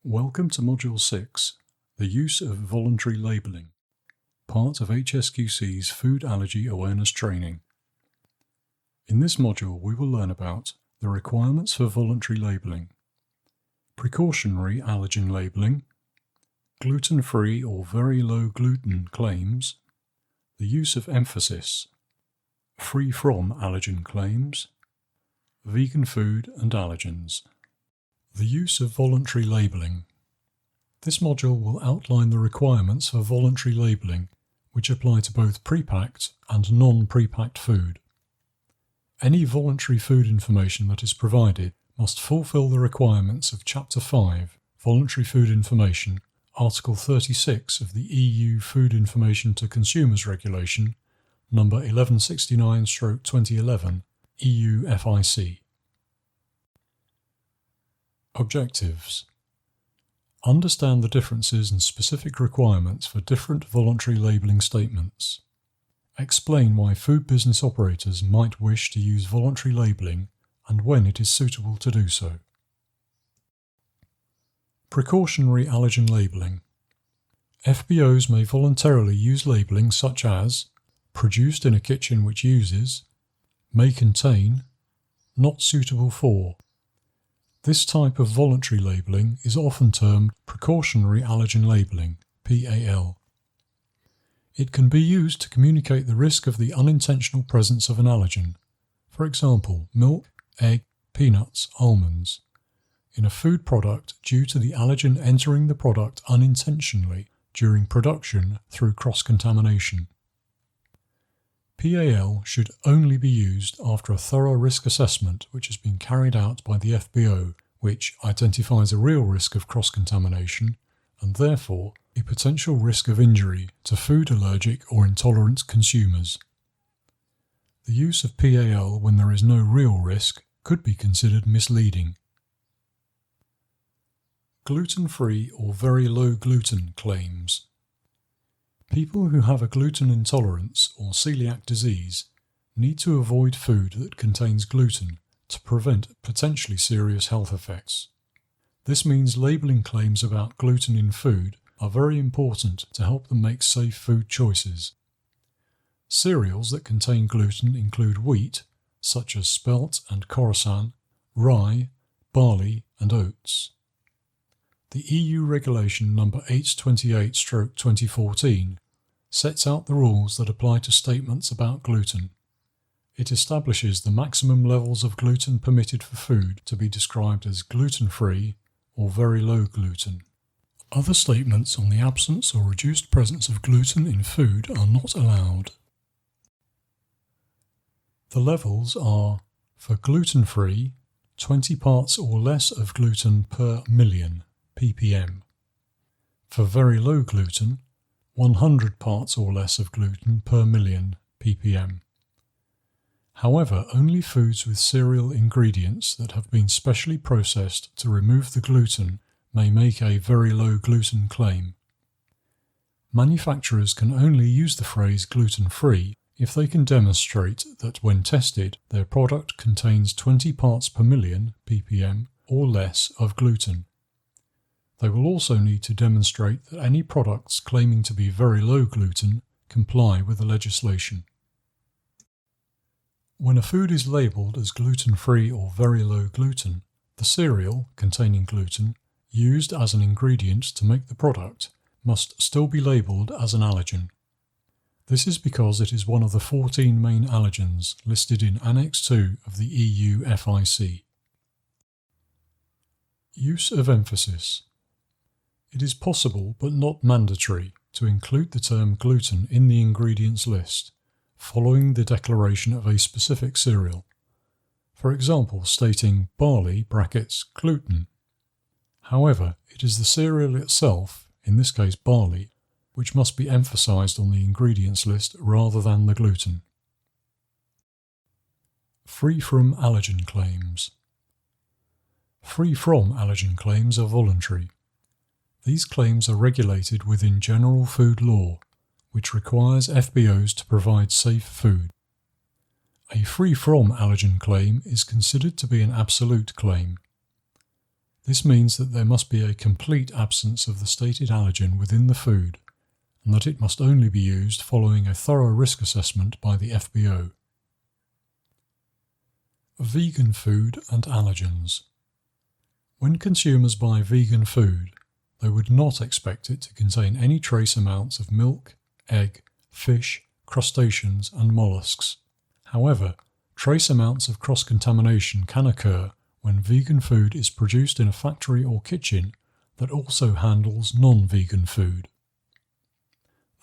Welcome to Module 6, the use of voluntary labelling, part of HSQC's Food Allergy Awareness training. In this module we will learn about the requirements for voluntary labelling, precautionary allergen labelling, gluten-free or very low gluten claims, the use of emphasis, free from allergen claims, vegan food and allergens. The use of voluntary labelling. This module will outline the requirements for voluntary labelling, which apply to both pre-packed and non-pre-packed food. Any voluntary food information that is provided must fulfil the requirements of Chapter 5, Voluntary Food Information, Article 36 of the EU Food Information to Consumers Regulation, number 1169/2011, EU FIC. Objectives. Understand the differences and specific requirements for different voluntary labelling statements. Explain why food business operators might wish to use voluntary labelling and when it is suitable to do so. Precautionary allergen labelling. FBOs may voluntarily use labelling such as produced in a kitchen which uses, may contain, not suitable for. This type of voluntary labelling is often termed precautionary allergen labelling, PAL. It can be used to communicate the risk of the unintentional presence of an allergen, for example, milk, egg, peanuts, almonds, in a food product due to the allergen entering the product unintentionally during production through cross-contamination. PAL should only be used after a thorough risk assessment which has been carried out by the FBO, which identifies a real risk of cross-contamination and therefore a potential risk of injury to food allergic or intolerant consumers. The use of PAL when there is no real risk could be considered misleading. Gluten-free or very low gluten claims. People who have a gluten intolerance or celiac disease need to avoid food that contains gluten to prevent potentially serious health effects. This means labelling claims about gluten in food are very important to help them make safe food choices. Cereals that contain gluten include wheat, such as spelt and croissant, rye, barley and oats. The EU Regulation number 828/2014 sets out the rules that apply to statements about gluten. It establishes the maximum levels of gluten permitted for food to be described as gluten-free or very low gluten. Other statements on the absence or reduced presence of gluten in food are not allowed. The levels are, for gluten-free, 20 parts or less of gluten per million, ppm. For very low gluten, 100 parts or less of gluten per million, ppm. However, only foods with cereal ingredients that have been specially processed to remove the gluten may make a very low gluten claim. Manufacturers can only use the phrase gluten-free if they can demonstrate that when tested, their product contains 20 parts per million, ppm, or less of gluten. They will also need to demonstrate that any products claiming to be very low gluten comply with the legislation. When a food is labelled as gluten-free or very low gluten, the cereal containing gluten used as an ingredient to make the product must still be labelled as an allergen. This is because it is one of the 14 main allergens listed in Annex 2 of the EU FIC. Use of emphasis. It is possible but not mandatory to include the term gluten in the ingredients list following the declaration of a specific cereal. For example, stating barley (gluten). However, it is the cereal itself, in this case barley, which must be emphasized on the ingredients list rather than the gluten. Free from allergen claims. Free from allergen claims are voluntary. These claims are regulated within general food law, which requires FBOs to provide safe food. A free from allergen claim is considered to be an absolute claim. This means that there must be a complete absence of the stated allergen within the food, and that it must only be used following a thorough risk assessment by the FBO. Vegan food and allergens. When consumers buy vegan food, they would not expect it to contain any trace amounts of milk, egg, fish, crustaceans, and mollusks. However, trace amounts of cross-contamination can occur when vegan food is produced in a factory or kitchen that also handles non-vegan food.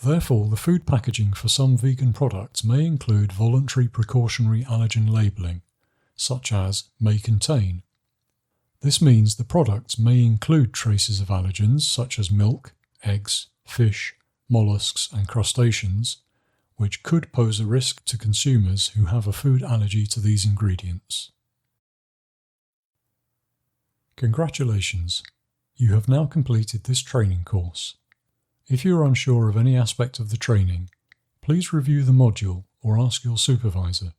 Therefore, the food packaging for some vegan products may include voluntary precautionary allergen labelling, such as may contain. This means the products may include traces of allergens such as milk, eggs, fish, mollusks, and crustaceans, which could pose a risk to consumers who have a food allergy to these ingredients. Congratulations! You have now completed this training course. If you are unsure of any aspect of the training, please review the module or ask your supervisor.